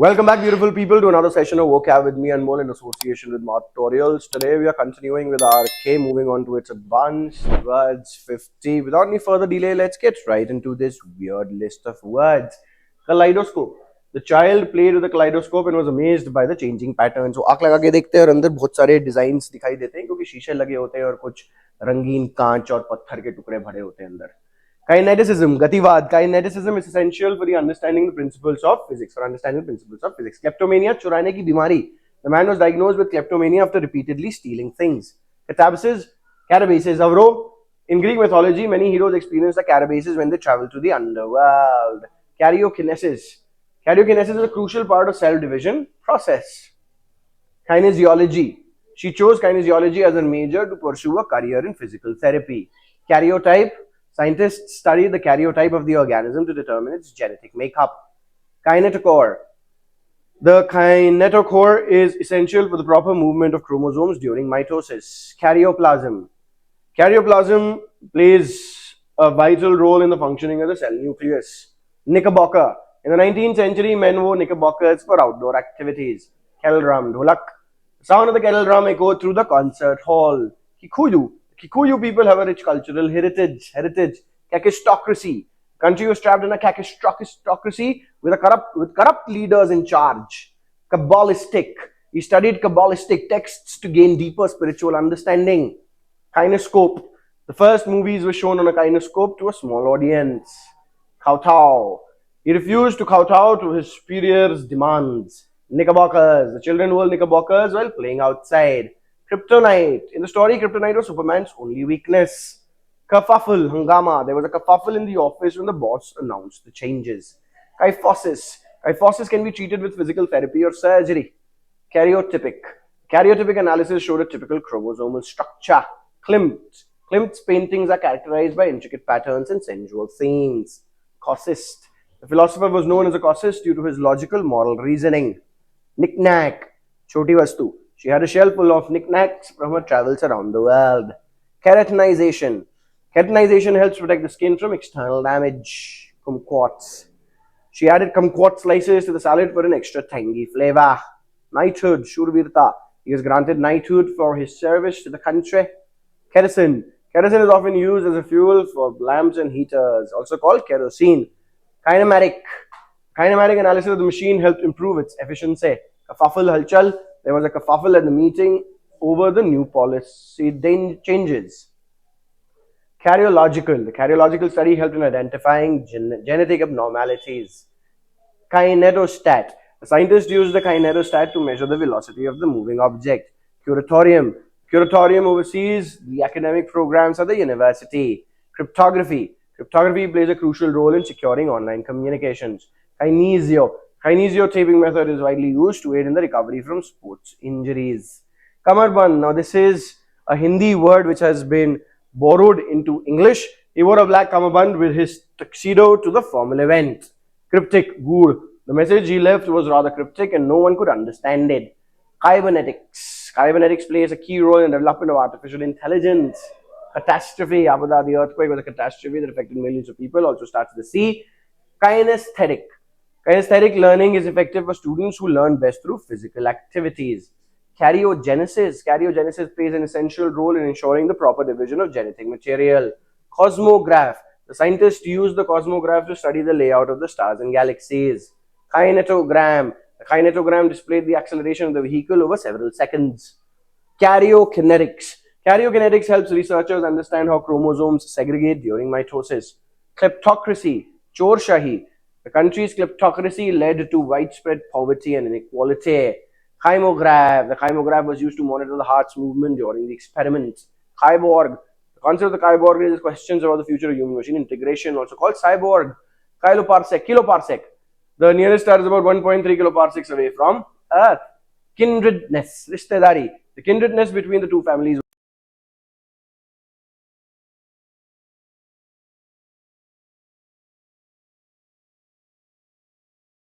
Welcome back, beautiful people, to another session of vocab with me, Anmol, in association with Mart Tutorials. Today, we are continuing with our K, moving on to its advanced words 50. Without any further delay, let's get right into this weird list of words. Kaleidoscope. The child played with the kaleidoscope and was amazed by the changing patterns. वो आँख लगा के देखते हैं और अंदर बहुत सारे डिजाइन्स दिखाई देते हैं क्योंकि शीशे लगे होते हैं और कुछ रंगीन कांच और पत्थर के टुकड़े भरे होते हैं अंदर. Kineticism, gativad. Kineticism is essential for the understanding the principles of physics. For understanding the principles of physics. Kleptomania, चुराने की बीमारी. The man was diagnosed with kleptomania after repeatedly stealing things. Catabasis, catabasis. Avro. In Greek mythology, many heroes experience the catabasis when they travel to the underworld. Karyokinesis. Karyokinesis is a crucial part of cell division process. Kinesiology. She chose kinesiology as a major to pursue a career in physical therapy. Karyotype. Scientists study the karyotype of the organism to determine its genetic makeup. Kinetochore. The kinetochore is essential for the proper movement of chromosomes during mitosis. Karyoplasm. Karyoplasm plays a vital role in the functioning of the cell nucleus. Knickerbocker. In the 19th century, men wore knickerbockers for outdoor activities. Kettle drum, dholak. The sound of the kettle drum echoed through the concert hall. Kikuyu. Kikuyu people have a rich cultural heritage. Kakistocracy. Country was trapped in a kakistocracy with corrupt leaders in charge. Kabbalistic. He studied Kabbalistic texts to gain deeper spiritual understanding. Kinescope. The first movies were shown on a kinescope to a small audience. Kowtow. He refused to kowtow to his superiors' demands. Knickerbockers. The children wore knickerbockers while playing outside. Kryptonite. In the story, kryptonite was Superman's only weakness. Kerfuffle, hangama. There was a kerfuffle in the office when the boss announced the changes. Kyphosis. Kyphosis can be treated with physical therapy or surgery. Karyotypic. Karyotypic analysis showed a typical chromosomal structure. Klimt. Klimt's paintings are characterized by intricate patterns and sensual themes. Cosist. The philosopher was known as a cosist due to his logical moral reasoning. Knick-knack. Choti vastu. She had a shelf full of knickknacks from her travels around the world. Keratinization. Keratinization helps protect the skin from external damage. Kumquats. She added kumquat slices to the salad for an extra tangy flavor. Knighthood. Shurvirta. He was granted knighthood for his service to the country. Kerosene. Kerosene is often used as a fuel for lamps and heaters, also called kerosene. Kinematic. Kinematic analysis of the machine helped improve its efficiency. Kerfuffle halchal. There was a kerfuffle at the meeting over the new policy changes. Karyological. The karyological study helped in identifying genetic abnormalities. Kinetostat. The scientists used the kinetostat to measure the velocity of the moving object. Curatorium. Curatorium oversees the academic programs at the university. Cryptography. Cryptography plays a crucial role in securing online communications. Kinesio. Kinesiotaping method is widely used to aid in the recovery from sports injuries. Kamarband. Now this is a Hindi word which has been borrowed into English. He wore a black kamarband with his tuxedo to the formal event. Cryptic. Gur. The message he left was rather cryptic and no one could understand it. Cybernetics. Cybernetics plays a key role in the development of artificial intelligence. Catastrophe. Abada, the earthquake was a catastrophe that affected millions of people, also starts at the sea. Kinesthetic. Kinesthetic learning is effective for students who learn best through physical activities. Karyogenesis. Karyogenesis plays an essential role in ensuring the proper division of genetic material. Cosmograph. The scientists use the cosmograph to study the layout of the stars and galaxies. Kinetogram. The kinetogram displayed the acceleration of the vehicle over several seconds. Karyokinetics. Karyokinetics helps researchers understand how chromosomes segregate during mitosis. Kleptocracy. Chorshahi. The country's kleptocracy led to widespread poverty and inequality. Kymograph. The kymograph was used to monitor the heart's movement during the experiments. Kyborg. The concept of the kyborg raises questions about the future of human-machine integration, also called cyborg. Kiloparsec. Kiloparsec. The nearest star is about 1.3 kiloparsecs away from Earth. Kindredness. Rishtedari. The kindredness between the two families